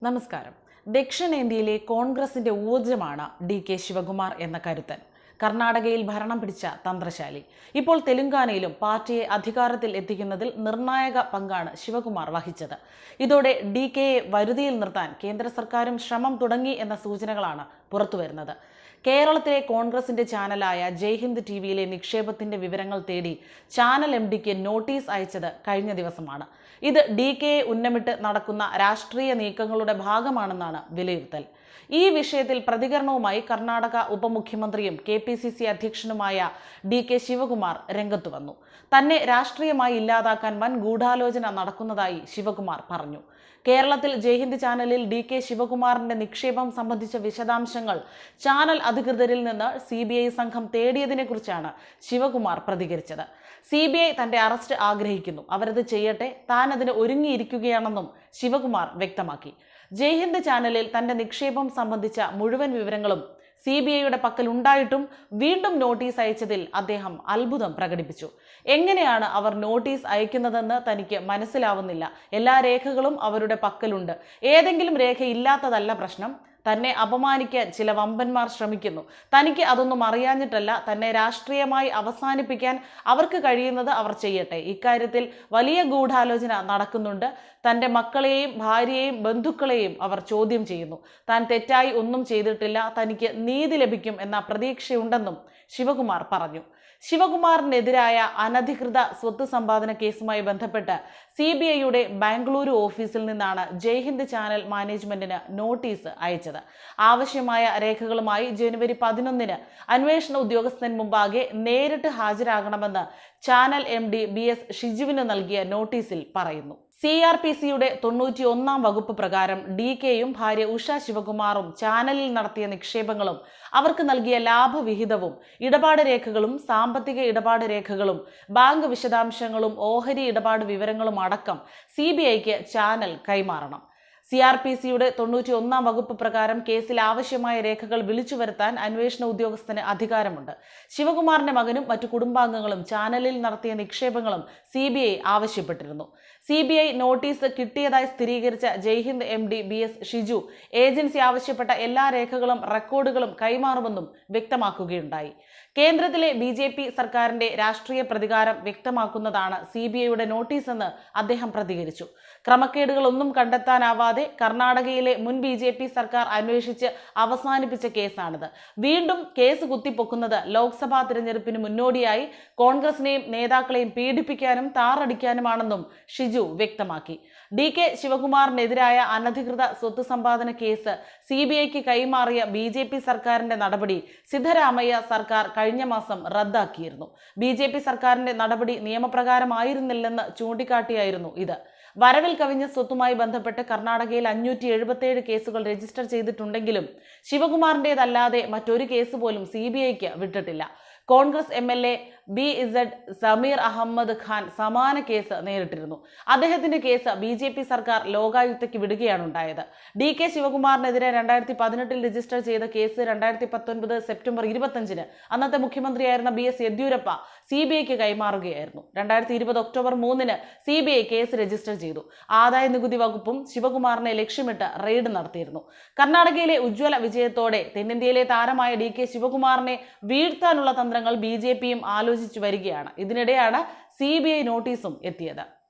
നമസ്കാരം. ദക്ഷിണേന്ത്യയിലെ കോൺഗ്രസിന്റെ ഊർജ്ജമാണ് DK ശിവകുമാർ എന്ന കരുത്തൻ. കർണാടകയിൽ ഭരണം പിടിച്ച തന്ത്രശാലി. ഇപ്പോൾ തെലുങ്കാനയിലും പാർട്ടിയെ അധികാരത്തിൽ എത്തിക്കുന്നതിൽ നിർണായക പങ്കാണ് ശിവകുമാർ വഹിച്ചത്. ഇതോടെ DKയെ വരുതിയിൽ നിർത്താൻ കേന്ദ്ര സർക്കാരും ശ്രമം തുടങ്ങി എന്ന സൂചനകളാണ് പുറത്തുവരുന്നത്. കേരളത്തിലെ കോൺഗ്രസിന്റെ ചാനലായ ജയ്ഹിന്ദ് TVയിലെ നിക്ഷേപത്തിന്റെ വിവരങ്ങൾ തേടി ചാനൽ MDക്ക് നോട്ടീസ് അയച്ചത് കഴിഞ്ഞ ദിവസമാണ്. ഇത് DKയെ ഉന്നമിട്ട് നടക്കുന്ന രാഷ്ട്രീയ നീക്കങ്ങളുടെ ഭാഗമാണെന്നാണ് വിലയിരുത്തൽ. ഈ വിഷയത്തിൽ പ്രതികരണവുമായി കർണാടക ഉപമുഖ്യമന്ത്രിയും KPCC അധ്യക്ഷനുമായ DK ശിവകുമാർ രംഗത്തു വന്നു. തന്നെ രാഷ്ട്രീയമായി ഇല്ലാതാക്കാൻ വൻ ഗൂഢാലോചന നടക്കുന്നതായി ശിവകുമാർ പറഞ്ഞു. കേരളത്തിൽ ജയ്ഹിന്ദ് ചാനലിൽ DK ശിവകുമാറിന്റെ നിക്ഷേപം സംബന്ധിച്ച വിശദാംശങ്ങൾ ചാനൽ അധികൃതരിൽ നിന്ന് CBI സംഘം തേടിയതിനെക്കുറിച്ചാണ് ശിവകുമാർ പ്രതികരിച്ചത്. CBI തന്റെ അറസ്റ്റ് ആഗ്രഹിക്കുന്നു, അവരത് ചെയ്യട്ടെ, താൻ അതിന് ഒരുങ്ങിയിരിക്കുകയാണെന്നും ശിവകുമാർ വ്യക്തമാക്കി. ജയ്ഹിന്ദ് ചാനലിൽ തന്റെ നിക്ഷേപം സംബന്ധിച്ച മുഴുവൻ വിവരങ്ങളും CBIയുടെ പക്കൽ ഉണ്ടായിട്ടും വീണ്ടും നോട്ടീസ് അയച്ചതിൽ അദ്ദേഹം അത്ഭുതം പ്രകടിപ്പിച്ചു. എങ്ങനെയാണ് അവർ നോട്ടീസ് അയക്കുന്നതെന്ന് തനിക്ക് മനസ്സിലാവുന്നില്ല. എല്ലാ രേഖകളും അവരുടെ പക്കലുണ്ട്. ഏതെങ്കിലും രേഖ ഇല്ലാത്തതല്ല പ്രശ്നം. തന്നെ അപമാനിക്കാൻ ചില വമ്പന്മാർ ശ്രമിക്കുന്നു. തനിക്ക് അതൊന്നും അറിയാഞ്ഞിട്ടല്ല. തന്നെ രാഷ്ട്രീയമായി അവസാനിപ്പിക്കാൻ അവർക്ക് കഴിയുന്നത് അവർ ചെയ്യട്ടെ. ഇക്കാര്യത്തിൽ വലിയ ഗൂഢാലോചന നടക്കുന്നുണ്ട്. തൻ്റെ മക്കളെയും ഭാര്യയെയും ബന്ധുക്കളെയും അവർ ചോദ്യം ചെയ്യുന്നു. താൻ തെറ്റായി ഒന്നും ചെയ്തിട്ടില്ല. തനിക്ക് നീതി ലഭിക്കും എന്ന പ്രതീക്ഷയുണ്ടെന്നും ശിവകുമാർ പറഞ്ഞു. ശിവകുമാറിനെതിരായ അനധികൃത സ്വത്ത് സമ്പാദന കേസുമായി ബന്ധപ്പെട്ട് CBIയുടെ ബാംഗ്ലൂരു ഓഫീസിൽ നിന്നാണ് ജയ്ഹിന്ദ് ചാനൽ മാനേജ്മെന്റിന് നോട്ടീസ് അയച്ചത്. ആവശ്യമായ രേഖകളുമായി ജനുവരി 11 അന്വേഷണ ഉദ്യോഗസ്ഥൻ മുമ്പാകെ നേരിട്ട് ഹാജരാകണമെന്ന് ചാനൽ MD BS ഷിജുവിന് നൽകിയ നോട്ടീസിൽ പറയുന്നു. CRPCയുടെ 91 വകുപ്പ് പ്രകാരം DKയും ഭാര്യ ഉഷ ശിവകുമാറും ചാനലിൽ നടത്തിയ നിക്ഷേപങ്ങളും അവർക്ക് നൽകിയ ലാഭവിഹിതവും ഇടപാട് രേഖകളും സാമ്പത്തിക ഇടപാട് രേഖകളും ബാങ്ക് വിശദാംശങ്ങളും ഓഹരി ഇടപാട് വിവരങ്ങളും അടക്കം CBIക്ക് ചാനൽ കൈമാറണം. CRPCയുടെ 91 വകുപ്പ് പ്രകാരം കേസിൽ ആവശ്യമായ രേഖകൾ വിളിച്ചു വരുത്താൻ അന്വേഷണ ഉദ്യോഗസ്ഥന് അധികാരമുണ്ട്. ശിവകുമാറിന്റെ മകനും മറ്റു കുടുംബാംഗങ്ങളും ചാനലിൽ നടത്തിയ നിക്ഷേപങ്ങളും CBI ആവശ്യപ്പെട്ടിരുന്നു. CBI നോട്ടീസ് കിട്ടിയതായി സ്ഥിരീകരിച്ച Jaihind MD BS Shiju agency ആവശ്യപ്പെട്ട എല്ലാ രേഖകളും റെക്കോർഡുകളും കൈമാറുമെന്നും വ്യക്തമാക്കുകയുണ്ടായി. കേന്ദ്രത്തിലെ BJP സർക്കാരിന്റെ രാഷ്ട്രീയ പ്രതികാരം വ്യക്തമാക്കുന്നതാണ് CBIയുടെ നോട്ടീസെന്ന് അദ്ദേഹം പ്രതികരിച്ചു. ക്രമക്കേടുകളൊന്നും കണ്ടെത്താനാവാതെ കർണാടകയിലെ മുൻ BJP സർക്കാർ അന്വേഷിച്ച് അവസാനിപ്പിച്ച കേസാണിത്. വീണ്ടും കേസ് കുത്തിപ്പൊക്കുന്നത് ലോക്സഭാ തിരഞ്ഞെടുപ്പിന് മുന്നോടിയായി കോൺഗ്രസിനെയും നേതാക്കളെയും പീഡിപ്പിക്കാനും താറടിക്കാനുമാണെന്നും ഷിജു വ്യക്തമാക്കി. DK ശിവകുമാറിനെതിരായ അനധികൃത സ്വത്ത് സമ്പാദന കേസ് CBIക്ക് കൈമാറിയ BJP സർക്കാരിന്റെ നടപടി സിദ്ധരാമയ്യ സർക്കാർ കഴിഞ്ഞ മാസം റദ്ദാക്കിയിരുന്നു. BJP സർക്കാരിന്റെ നടപടി നിയമപ്രകാരമായിരുന്നില്ലെന്ന് ചൂണ്ടിക്കാട്ടിയായിരുന്നു ഇത്. വരവിൽ കവിഞ്ഞ സ്വത്തുമായി ബന്ധപ്പെട്ട് കർണാടകയിൽ 577 കേസുകൾ രജിസ്റ്റർ ചെയ്തിട്ടുണ്ടെങ്കിലും ശിവകുമാറിൻ്റെതല്ലാതെ മറ്റൊരു കേസ് പോലും CBIക്ക് വിട്ടിട്ടില്ല. കോൺഗ്രസ് MLA BZ സമീർ അഹമ്മദ് ഖാൻ സമാന കേസ് നേരിട്ടിരുന്നു. അദ്ദേഹത്തിന്റെ കേസ് BJP സർക്കാർ ലോകായുക്തയ്ക്ക് വിടുകയാണ് ഉണ്ടായത്. DK ശിവകുമാറിനെതിരെ 2018 രജിസ്റ്റർ ചെയ്ത കേസ് 2019 സെപ്റ്റംബർ 25 അന്നത്തെ മുഖ്യമന്ത്രിയായിരുന്ന BS യെദ്യൂരപ്പ CBIക്ക് കൈമാറുകയായിരുന്നു. 2020 ഒക്ടോബർ 3 CBI കേസ് രജിസ്റ്റർ ചെയ്തു. ആദായ നികുതി വകുപ്പും ശിവകുമാറിനെ ലക്ഷ്യമിട്ട് റെയ്ഡ് നടത്തിയിരുന്നു. കർണാടകയിലെ ഉജ്ജ്വല വിജയത്തോടെ തെന്നിന്ത്യയിലെ താരമായ DK ശിവകുമാറിനെ വീഴ്ത്താനുള്ള തന്ത്രങ്ങൾ BJPയും ആലോചിച്ചു വരികയാണ്. ഇതിനിടെയാണ് CBI നോട്ടീസും എത്തിയത്.